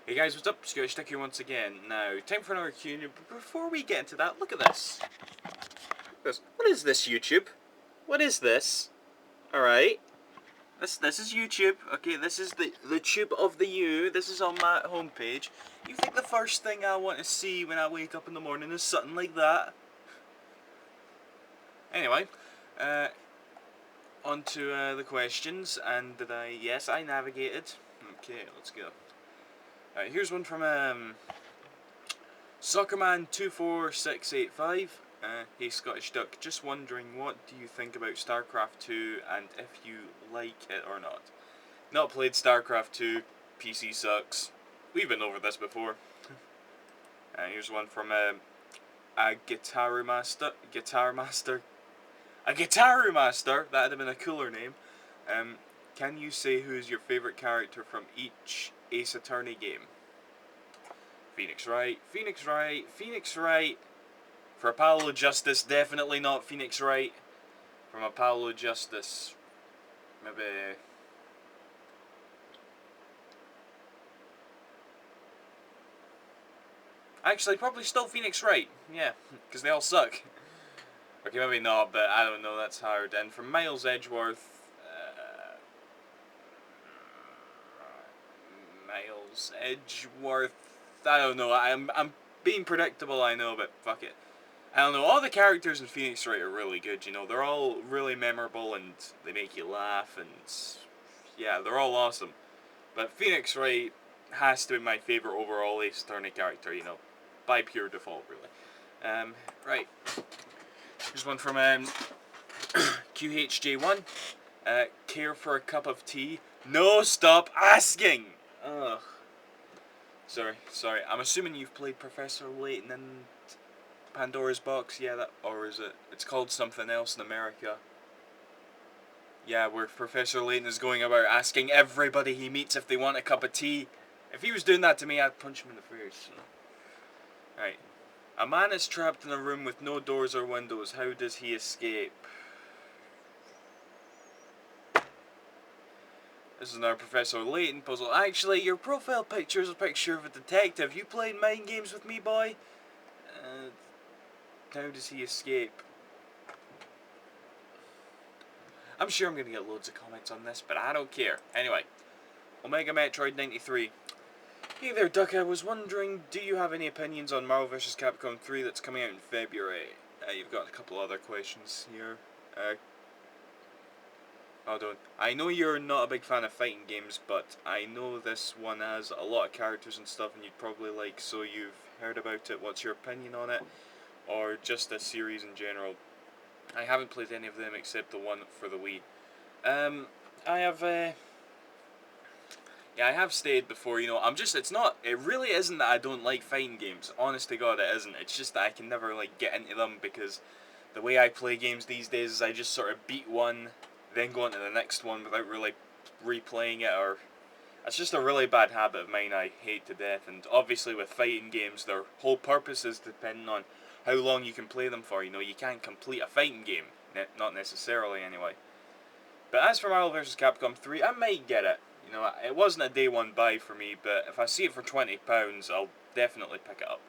Hey guys, what's up? ScottishDuck here once again. Now, time for another Q&A, but before we get into that, look at this. What is this, YouTube? What is this? Alright. This is YouTube. Okay, this is the tube of the U. This is on my homepage. You think the first thing I want to see when I wake up in the morning is something like that? Anyway, on to the questions, and yes, I navigated. Okay, let's go. Alright, here's one from Soccerman24685. Hey Scottish Duck, just wondering, what do you think about StarCraft 2 and if you like it or not? Not played StarCraft 2, PC sucks. We've been over this before. Here's one from a Guitar Master. A Guitar Master, that'd have been a cooler name. Can you say who's your favourite character from each Ace Attorney game? Phoenix Wright, Phoenix Wright, Phoenix Wright. For Apollo Justice, definitely not Phoenix Wright. From Apollo Justice, maybe. Actually, probably still Phoenix Wright. Yeah, because they all suck. Okay, maybe not, but I don't know. That's hard. And from Miles Edgeworth, Miles Edgeworth. I don't know. I'm being predictable, I know, but fuck it. I don't know. All the characters in Phoenix Wright are really good. You know, they're all really memorable and they make you laugh, and yeah, they're all awesome. But Phoenix Wright has to be my favorite overall Ace Attorney character. You know, by pure default, really. Right. Here's one from QHJ1. Care for a cup of tea? No, stop asking! Ugh. Sorry. I'm assuming you've played Professor Layton and Pandora's Box, yeah, or is it? It's called something else in America. Yeah, where Professor Layton is going about asking everybody he meets if they want a cup of tea. If he was doing that to me, I'd punch him in the face. Right. A man is trapped in a room with no doors or windows. How does he escape? This is another Professor Layton puzzle. Actually, your profile picture is a picture of a detective. You played mind games with me, boy? How does he escape? I'm sure I'm going to get loads of comments on this, but I don't care. Anyway, Omega Metroid 93. Hey there, Duck. I was wondering, do you have any opinions on Marvel vs. Capcom 3 that's coming out in February? You've got a couple other questions here. Hold on. I know you're not a big fan of fighting games, but I know this one has a lot of characters and stuff, and you'd probably like, so you've heard about it. What's your opinion on it? Or just the series in general? I haven't played any of them except the one for the Wii. I have stated before, you know, it really isn't that I don't like fighting games. Honest to God, it isn't. It's just that I can never, like, get into them because the way I play games these days is I just sort of beat one, then go on to the next one without really replaying it, or it's just a really bad habit of mine I hate to death. And obviously with fighting games, their whole purpose is depending on how long you can play them for. You know, you can't complete a fighting game, not necessarily anyway. But as for Marvel vs. Capcom 3, I might get it. You know, it wasn't a day one buy for me, but if I see it for £20, I'll definitely pick it up.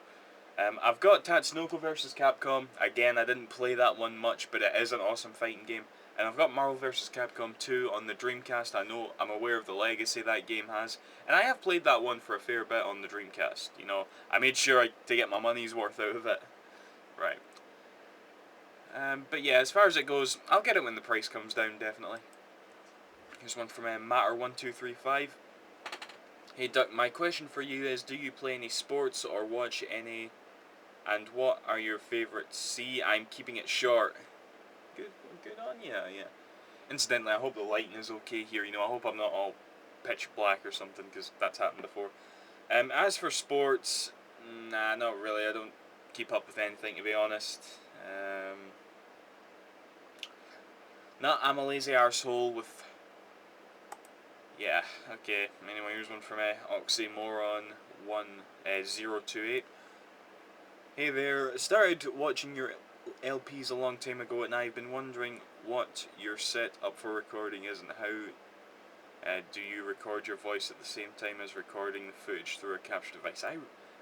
I've got Tatsunoko vs. Capcom. Again, I didn't play that one much, but it is an awesome fighting game. And I've got Marvel vs. Capcom 2 on the Dreamcast. I'm aware of the legacy that game has. And I have played that one for a fair bit on the Dreamcast. You know, I made sure to get my money's worth out of it. Right. But yeah, as far as it goes, I'll get it when the price comes down, definitely. Here's one from Matter1235. Hey Duck, my question for you is, do you play any sports or watch any, and what are your favourites? See, I'm keeping it short. Good on you, yeah. Incidentally, I hope the lighting is okay here, you know, I hope I'm not all pitch black or something, because that's happened before. As for sports, nah, not really, I don't keep up with anything, to be honest. I'm a lazy arsehole with... Yeah, okay. Anyway, here's one from Oxymoron1028. Hey there, started watching your LPs a long time ago, and I've been wondering what your setup for recording is and how Do you record your voice at the same time as recording the footage through a capture device?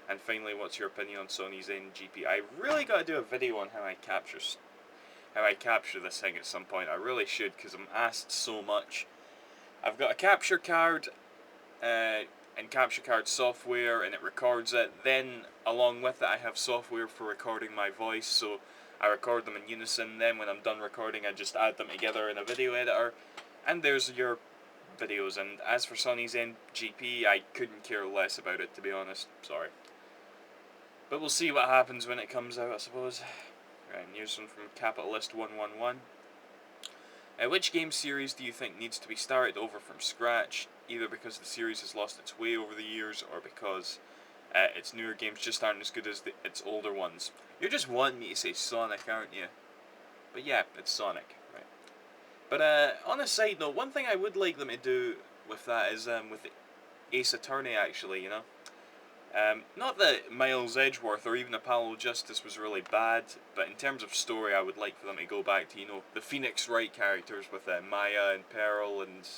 And finally, what's your opinion on Sony's NGP? I really got to do a video on how I capture this thing at some point. I really should, because I'm asked so much. I've got a capture card, and capture card software, and it records it. Then, along with it, I have software for recording my voice, so I record them in unison. Then, when I'm done recording, I just add them together in a video editor, and there's your videos. And as for Sony's NGP, I couldn't care less about it, to be honest. Sorry. But we'll see what happens when it comes out, I suppose. Right, here's one from Capitalist111. Which game series do you think needs to be started over from scratch, either because the series has lost its way over the years, or because its newer games just aren't as good as its older ones? You're just wanting me to say Sonic, aren't you? But yeah, it's Sonic, right? But on a side note, one thing I would like them to do with that is with Ace Attorney, actually, you know? Not that Miles Edgeworth or even Apollo Justice was really bad, but in terms of story, I would like for them to go back to, you know, the Phoenix Wright characters with Maya and Pearl, and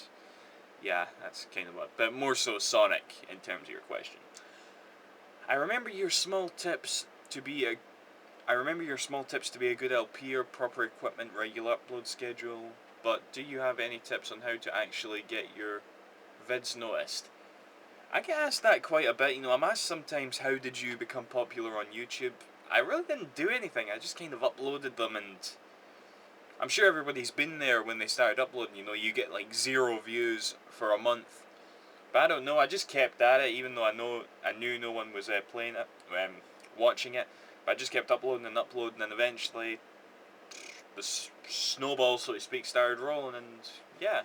yeah, that's kind of what. But more so Sonic, in terms of your question. I remember your small tips to be a good LP or proper equipment, regular upload schedule, but do you have any tips on how to actually get your vids noticed? I get asked that quite a bit, you know. I'm asked sometimes, how did you become popular on YouTube? I really didn't do anything, I just kind of uploaded them, and I'm sure everybody's been there when they started uploading, you know, you get like 0 views for a month. But I don't know, I just kept at it, even though I knew no one was playing it, watching it. But I just kept uploading, and eventually the snowball, so to speak, started rolling, and yeah.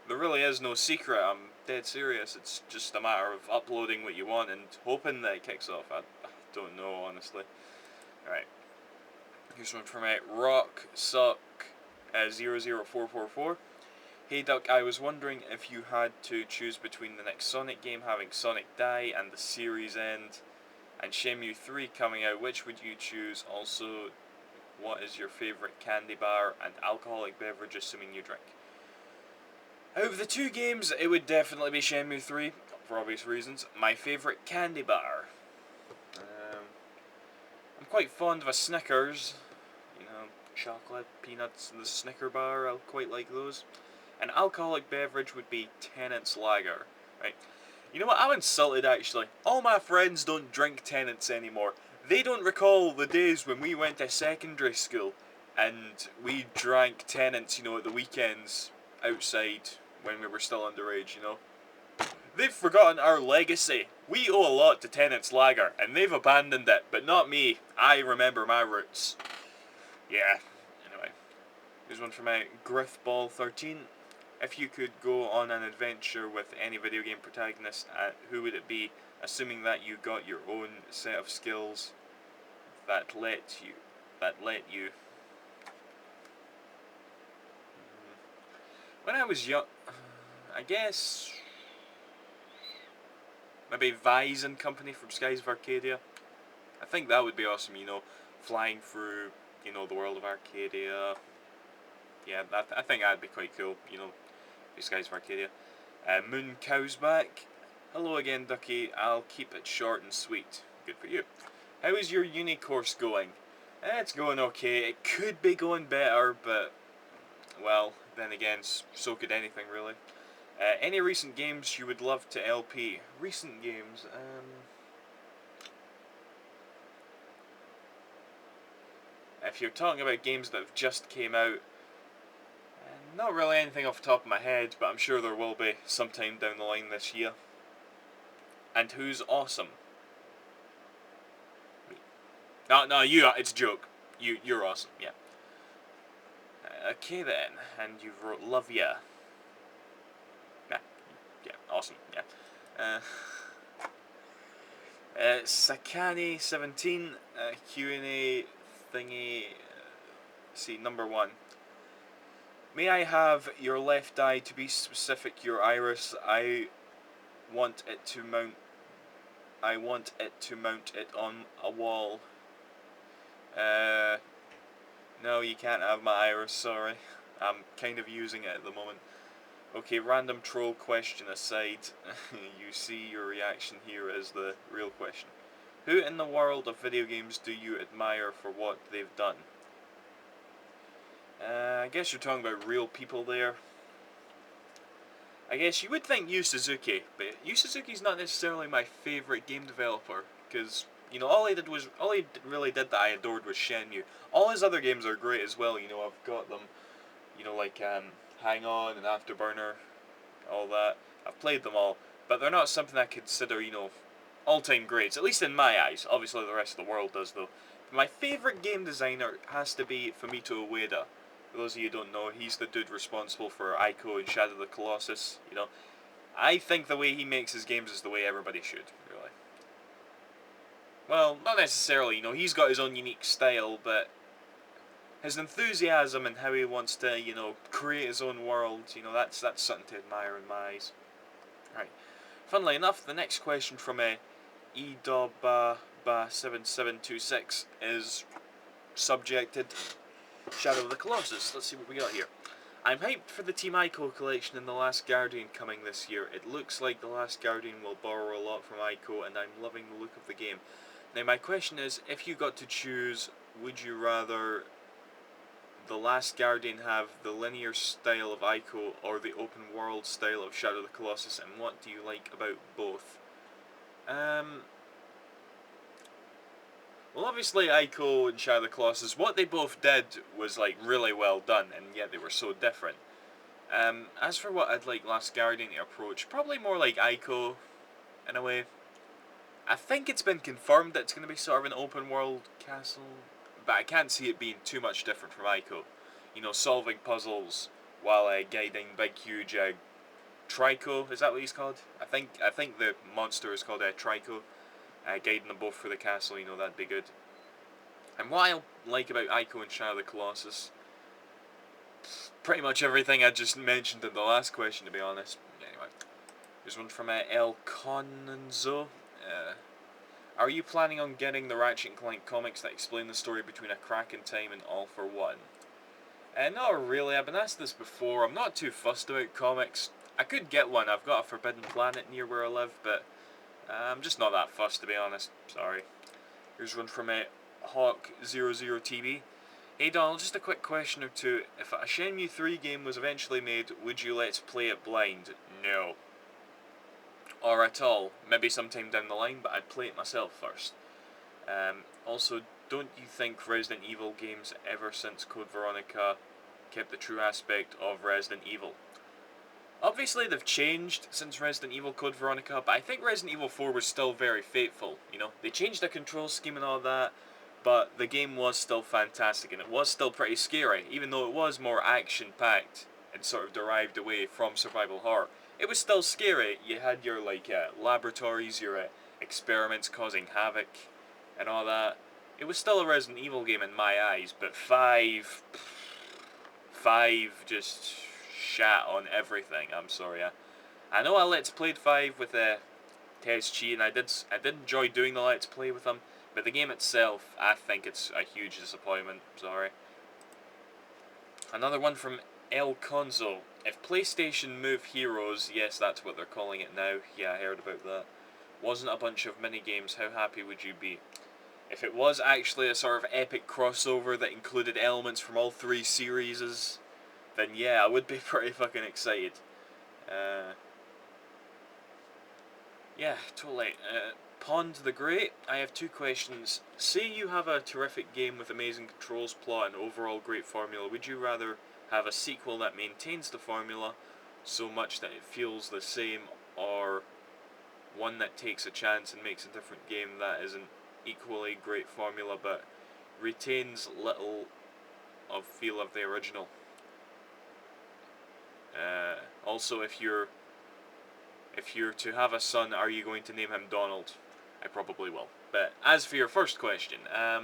There really is no secret, I'm dead serious. It's just a matter of uploading what you want and hoping that it kicks off. I don't know, honestly. Alright. Here's one from RockSuck00444. Hey Duck, I was wondering if you had to choose between the next Sonic game having Sonic die and the series end, and Shenmue 3 coming out, which would you choose? Also, what is your favourite candy bar and alcoholic beverage, assuming you drink? Out of the 2 games, it would definitely be Shenmue 3, for obvious reasons. My favourite candy bar. I'm quite fond of a Snickers. You know, chocolate, peanuts, and the Snicker bar, I quite like those. An alcoholic beverage would be Tennent's Lager, right? You know what, I'm insulted actually. All my friends don't drink Tennent's anymore. They don't recall the days when we went to secondary school and we drank Tennent's, you know, at the weekends outside when we were still underage, you know. They've forgotten our legacy. We owe a lot to Tennent's Lager, and they've abandoned it, but not me. I remember my roots. Yeah, anyway. Here's one from Grithball13. If you could go on an adventure with any video game protagonist, who would it be, assuming that you got your own set of skills that let you. When I was young, I guess maybe Vise and Company from Skies of Arcadia. I think that would be awesome, you know, flying through, you know, the world of Arcadia. Yeah, I think that'd be quite cool, you know, the Skies of Arcadia. Moon Cowsback. Hello again, Ducky. I'll keep it short and sweet. Good for you. How is your uni course going? It's going okay. It could be going better, but, well, then again, so could anything, really. Any recent games you would love to LP? Recent games, if you're talking about games that have just came out, not really anything off the top of my head, but I'm sure there will be sometime down the line this year. And who's awesome? No, it's a joke. You're awesome, yeah. Okay then, and you wrote love ya. Yeah, awesome, yeah. Sakani17, Q&A thingy, see, number 1. May I have your left eye, to be specific, your iris? I want it to mount it on a wall. No, you can't have my iris, sorry. I'm kind of using it at the moment. Okay, random troll question aside, you see your reaction here as the real question. Who in the world of video games do you admire for what they've done? I guess you're talking about real people there. I guess you would think Yu Suzuki, but Yu Suzuki's not necessarily my favourite game developer, because, you know, all he really did that I adored was Shenmue. All his other games are great as well, you know, I've got them, you know, like, Hang On and Afterburner, all that. I've played them all, but they're not something I consider, you know, all-time greats, at least in my eyes. Obviously the rest of the world does, though. My favourite game designer has to be Fumito Ueda. For those of you who don't know, he's the dude responsible for Ico and Shadow of the Colossus, you know. I think the way he makes his games is the way everybody should, really. Well, not necessarily, you know, he's got his own unique style, but his enthusiasm and how he wants to, you know, create his own world, you know, that's something to admire in my eyes. Right. Funnily enough, the next question from edoba7726 is subjected Shadow of the Colossus. Let's see what we got here. I'm hyped for the Team Ico collection and The Last Guardian coming this year. It looks like The Last Guardian will borrow a lot from Ico, and I'm loving the look of the game. Now my question is, if you got to choose, would you rather The Last Guardian have the linear style of Ico or the open world style of Shadow of the Colossus, and what do you like about both? Well, obviously Ico and Shadow of the Colossus, what they both did was like really well done, and yet they were so different. As for what I'd like Last Guardian to approach, probably more like Ico, in a way. I think it's been confirmed that it's going to be sort of an open world castle, but I can't see it being too much different from Ico. You know, solving puzzles while guiding big, huge Trico. Is that what he's called? I think the monster is called Trico. Guiding them both through the castle, you know, that'd be good. And what I like about Ico and Shadow of the Colossus, pretty much everything I just mentioned in the last question, to be honest. Anyway, there's one from El Conzo. Are you planning on getting the Ratchet and Clank comics that explain the story between A Crack in Time and All for One? Not really. I've been asked this before. I'm not too fussed about comics. I could get one. I've got a Forbidden Planet near where I live, but I'm just not that fussed, to be honest. Sorry. Here's one from Hawk00TB. Hey Donald, just a quick question or two. If a Shenmue 3 game was eventually made, would you let's play it blind? No. Or at all. Maybe sometime down the line, but I'd play it myself first. Also, don't you think Resident Evil games ever since Code Veronica kept the true aspect of Resident Evil? Obviously they've changed since Resident Evil Code Veronica, but I think Resident Evil 4 was still very faithful, you know. They changed the control scheme and all that, but the game was still fantastic, and it was still pretty scary, even though it was more action-packed and sort of derived away from survival horror. It was still scary. You had your, like, laboratories, your experiments causing havoc, and all that. It was still a Resident Evil game in my eyes, but 5 just shat on everything. I'm sorry. I know I Let's Played 5 with TSG, and I did enjoy doing the Let's Play with them, but the game itself, I think it's a huge disappointment. Sorry. Another one from El Conzo. If PlayStation Move Heroes, yes, that's what they're calling it now. Yeah, I heard about that. Wasn't a bunch of mini-games, how happy would you be? If it was actually a sort of epic crossover that included elements from all 3 series, then yeah, I would be pretty fucking excited. Yeah, totally. Pond the Great, I have 2 questions. Say you have a terrific game with amazing controls, plot, and overall great formula. Would you rather have a sequel that maintains the formula so much that it feels the same, or one that takes a chance and makes a different game that is an equally great formula but retains little of feel of the original? Also, if you're to have a son, are you going to name him Donald? I probably will. But as for your first question, I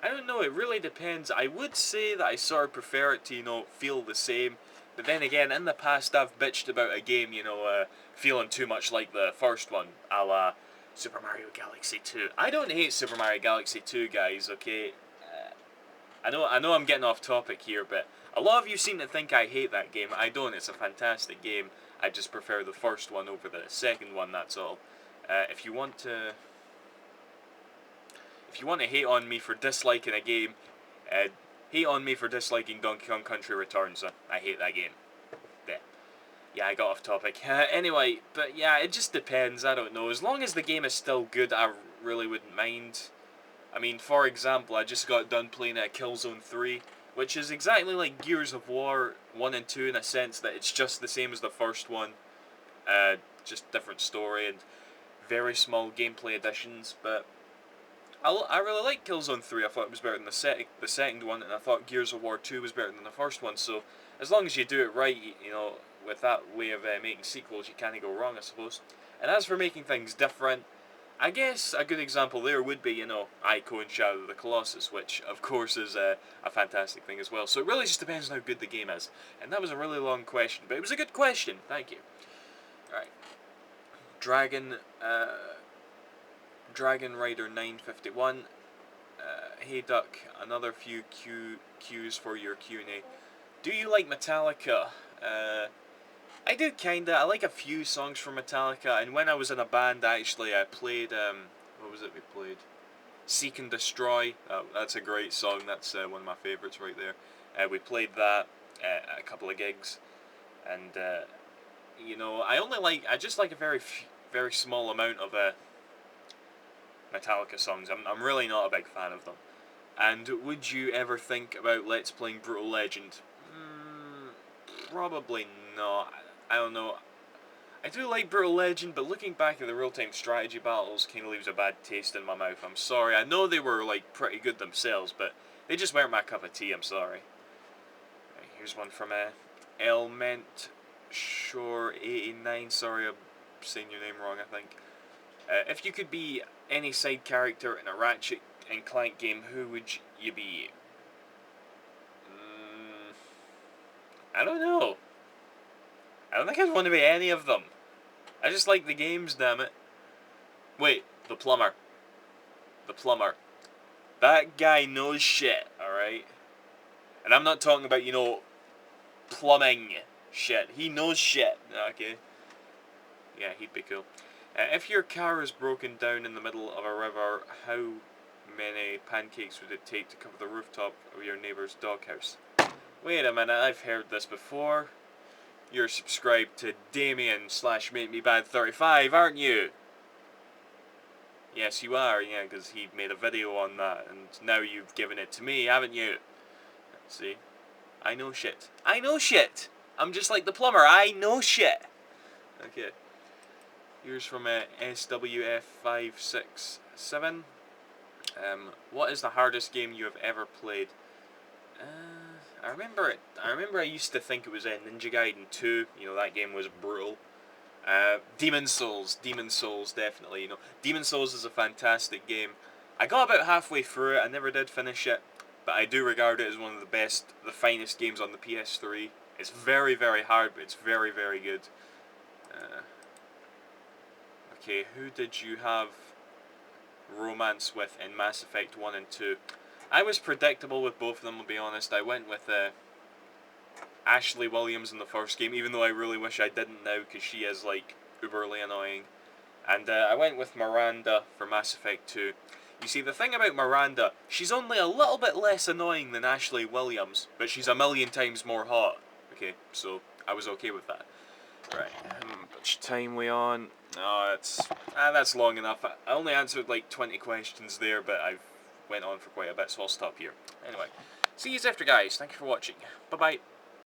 don't know, it really depends. I would say that I sort of prefer it to, you know, feel the same. But then again, in the past I've bitched about a game, you know, feeling too much like the first one, a la Super Mario Galaxy 2. I don't hate Super Mario Galaxy 2, guys, okay? I know I'm getting off topic here, but A lot of you seem to think I hate that game. I don't. It's a fantastic game. I just prefer the first one over the second one, that's all. If you want to hate on me for disliking a game, hate on me for disliking Donkey Kong Country Returns. I hate that game. There. Yeah, I got off topic. Anyway, but yeah, it just depends. I don't know. As long as the game is still good, I really wouldn't mind. I mean, for example, I just got done playing Killzone 3, which is exactly like Gears of War 1 and 2 in a sense that it's just the same as the first one. Just different story and very small gameplay additions, but I really like Killzone 3. I thought it was better than the second one, and I thought Gears of War 2 was better than the first one, so as long as you do it right, you know, with that way of making sequels, you can't go wrong, I suppose. And as for making things different, I guess a good example there would be, you know, Ico and Shadow of the Colossus, which of course is a fantastic thing as well. So it really just depends on how good the game is. And that was a really long question, but it was a good question. Thank you. Alright. Dragon Rider 951. Hey Duck, another few cues for your Q&A. Do you like Metallica? I do kinda. I like a few songs from Metallica, and when I was in a band, actually, I played, what was it we played? Seek and Destroy. That's a great song. That's one of my favourites right there. We played that at a couple of gigs, and you know, I just like a very small amount of Metallica songs. I'm really not a big fan of them. And would you ever think about Let's Playing Brutal Legend? Probably not. I don't know. I do like Brutal Legend, but looking back at the real-time strategy battles kind of leaves a bad taste in my mouth. I'm sorry. I know they were like pretty good themselves, but they just weren't my cup of tea. I'm sorry. Right, here's one from Elment Shore 89. Sorry, I'm saying your name wrong, I think. If you could be any side character in a Ratchet and Clank game, who would you be? I don't know. I don't think I'd want to be any of them. I just like the games, damn it. Wait, the plumber. The plumber. That guy knows shit, alright? And I'm not talking about, you know, plumbing shit. He knows shit. Okay. Yeah, he'd be cool. If your car is broken down in the middle of a river, how many pancakes would it take to cover the rooftop of your neighbour's doghouse? Wait a minute, I've heard this before. You're subscribed to Damien/MakeMeBad35, aren't you? Yes, you are, yeah, because he made a video on that, and now you've given it to me, haven't you? See? I know shit. I know shit! I'm just like the plumber, I know shit! Okay. Here's from SWF567. What is the hardest game you have ever played? I remember I used to think it was Ninja Gaiden 2. You know, that game was brutal. Demon Souls, definitely. You know, Demon Souls is a fantastic game. I got about halfway through it. I never did finish it, but I do regard it as one of the finest games on the PS3. It's very, very hard, but it's very, very good. Okay, who did you have romance with in Mass Effect 1 and 2? I was predictable with both of them, I'll be honest. I went with Ashley Williams in the first game, even though I really wish I didn't now, because she is, like, uberly annoying. And I went with Miranda for Mass Effect 2. You see, the thing about Miranda, she's only a little bit less annoying than Ashley Williams, but she's a million times more hot. Okay, so I was okay with that. Right, how much time we on? Oh, that's long enough. I only answered like 20 questions there, but I've went on for quite a bit, so I'll stop here. Anyway, see you after, guys. Thank you for watching. Bye-bye.